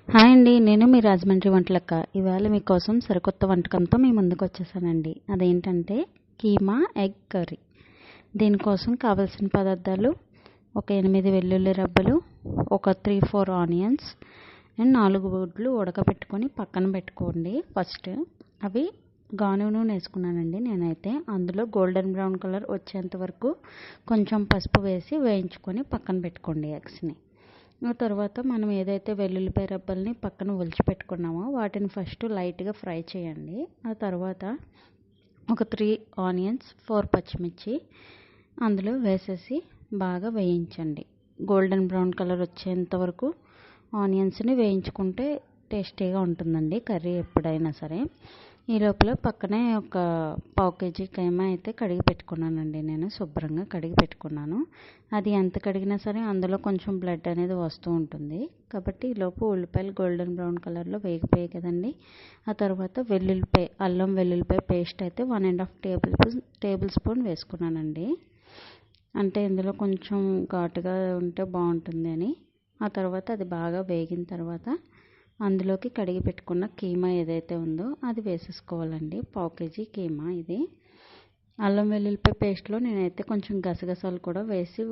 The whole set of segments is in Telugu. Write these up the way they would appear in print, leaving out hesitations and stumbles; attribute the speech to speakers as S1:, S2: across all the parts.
S1: హాయ్ అండి, నేను మీ రాజమండ్రి వంటలక్క. ఇవాళ మీకోసం సరికొత్త వంటకంతో మీ ముందుకు వచ్చేసానండి. అదేంటంటే కీమా ఎగ్ కర్రీ. దీనికోసం కావాల్సిన పదార్థాలు: ఒక 8 వెల్లుల్లి రెబ్బలు, ఒక 3-4 ఆనియన్స్ అండ్ 4 గుడ్లు ఉడకబెట్టుకొని పక్కన పెట్టుకోండి. ఫస్ట్ అవి గానుగ నూనె వేసుకున్నానండి నేనైతే. అందులో గోల్డెన్ బ్రౌన్ కలర్ వచ్చేంత వరకు కొంచెం పసుపు వేసి వేయించుకొని పక్కన పెట్టుకోండి ఎగ్స్ని. ఆ తర్వాత మనం ఏదైతే వెల్లుల్లిపాయ రెబ్బల్ని పక్కన ఒలిచిపెట్టుకున్నామో వాటిని ఫస్ట్ లైట్గా ఫ్రై చేయండి. ఆ తర్వాత ఒక 3 ఆనియన్స్, 4 పచ్చిమిర్చి అందులో వేసేసి బాగా వేయించండి. గోల్డెన్ బ్రౌన్ కలర్ వచ్చేంత వరకు ఆనియన్స్ని వేయించుకుంటే టేస్టీగా ఉంటుందండి కర్రీ ఎప్పుడైనా సరే. ఈ లోపల పక్కనే ఒక 1/2 కేజీ కైమా అయితే కడిగి పెట్టుకున్నానండి. నేను శుభ్రంగా కడిగి పెట్టుకున్నాను. అది ఎంత కడిగినా సరే అందులో కొంచెం బ్లడ్ అనేది వస్తూ ఉంటుంది. కాబట్టి ఈ లోపు ఉల్లిపాయలు గోల్డెన్ బ్రౌన్ కలర్లో వేగిపోయాయి కదండి. ఆ తర్వాత అల్లం వెల్లుల్లిపాయ పేస్ట్ అయితే 1.5 టేబుల్ స్పూన్ వేసుకున్నానండి. అంటే ఇందులో కొంచెం ఘాటుగా ఉంటే బాగుంటుంది అని. ఆ తర్వాత అది బాగా వేగిన తర్వాత అందులోకి కడిగి పెట్టుకున్న కీమా ఏదైతే ఉందో అది వేసేసుకోవాలండి. 1/2 కేజీ కీమా ఇది. అల్లం వెల్లుల్లిపాయ పేస్ట్లో నేనైతే కొంచెం గసగసాలు కూడా వేసి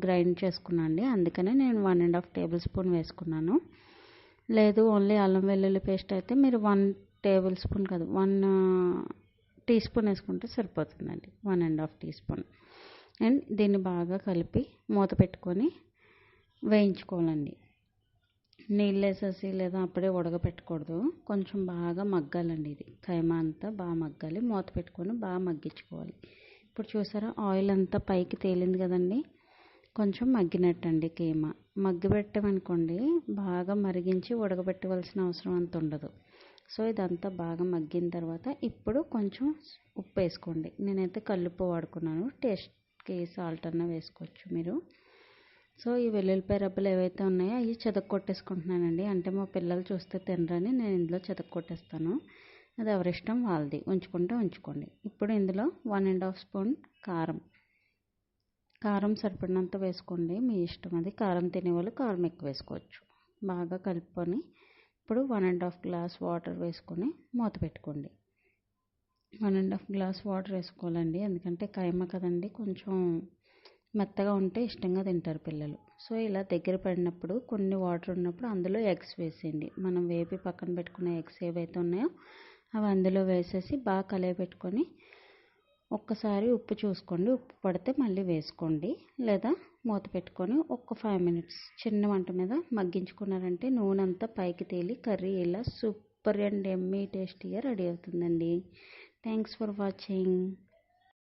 S1: గ్రైండ్ చేసుకున్నాను అండి. అందుకనే నేను 1.5 టేబుల్ స్పూన్ వేసుకున్నాను. లేదు ఓన్లీ అల్లం వెల్లుల్లి పేస్ట్ అయితే మీరు 1 టేబుల్ స్పూన్ కాదు 1 టీ స్పూన్ వేసుకుంటే సరిపోతుందండి. 1.5 టీ స్పూన్. అండ్ దీన్ని బాగా కలిపి మూత పెట్టుకొని వేయించుకోవాలండి. నీళ్ళు వేసేసి లేదా అప్పుడే ఉడకపెట్టకూడదు. కొంచెం బాగా మగ్గాలండి. ఇది కైమా అంతా బాగా మగ్గాలి. మూత పెట్టుకొని బాగా మగ్గించుకోవాలి. ఇప్పుడు చూసారా ఆయిల్ అంతా పైకి తేలింది కదండి. కొంచెం మగ్గినట్టండి కీమా. మగ్గిపెట్టామనుకోండి బాగా మరిగించి ఉడకబెట్టవలసిన అవసరం అంత ఉండదు. సో ఇదంతా బాగా మగ్గిన తర్వాత ఇప్పుడు కొంచెం ఉప్పు వేసుకోండి. నేనైతే కల్లుప్పు వాడుకున్నాను. టేస్ట్కి సాల్ట్ అన్న వేసుకోవచ్చు మీరు. సో ఈ వెల్లుల్లిపాయ రెబ్బలు ఏవైతే ఉన్నాయో అవి చెదక్కొట్టేసుకుంటున్నానండి. అంటే మా పిల్లలు చూస్తే తినరని నేను ఇందులో చెదక్కొట్టేస్తాను. అది ఎవరిష్టం వాళ్ళది. ఉంచుకుంటే ఉంచుకోండి. ఇప్పుడు ఇందులో 1.5 స్పూన్ కారం సరిపడినంత వేసుకోండి. మీ ఇష్టం అది. కారం తినేవాళ్ళు కారం ఎక్కువ వేసుకోవచ్చు. బాగా కలుపుకొని ఇప్పుడు 1.5 గ్లాస్ వాటర్ వేసుకొని మూత పెట్టుకోండి. 1.5 గ్లాస్ వాటర్ వేసుకోవాలండి. ఎందుకంటే కైమా కదండి, కొంచెం మెత్తగా ఉంటే ఇష్టంగా తింటారు పిల్లలు. సో ఇలా దగ్గర పడినప్పుడు కొన్ని వాటర్ ఉన్నప్పుడు అందులో ఎగ్స్ వేసేయండి. మనం వేపి పక్కన పెట్టుకున్న ఎగ్స్ ఏవైతే ఉన్నాయో అవి అందులో వేసేసి బాగా కలయపెట్టుకొని ఒక్కసారి ఉప్పు చూసుకోండి. ఉప్పు పడితే మళ్ళీ వేసుకోండి. లేదా మూత పెట్టుకొని ఒక 5 మినిట్స్ చిన్న మంట మీద మగ్గించుకున్నారంటే నూనె అంతా పైకి తేలి కర్రీ ఇలా సూపర్ అండ్ ఎమ్మీ టేస్టీగా రెడీ అవుతుందండి. Thanks for watching.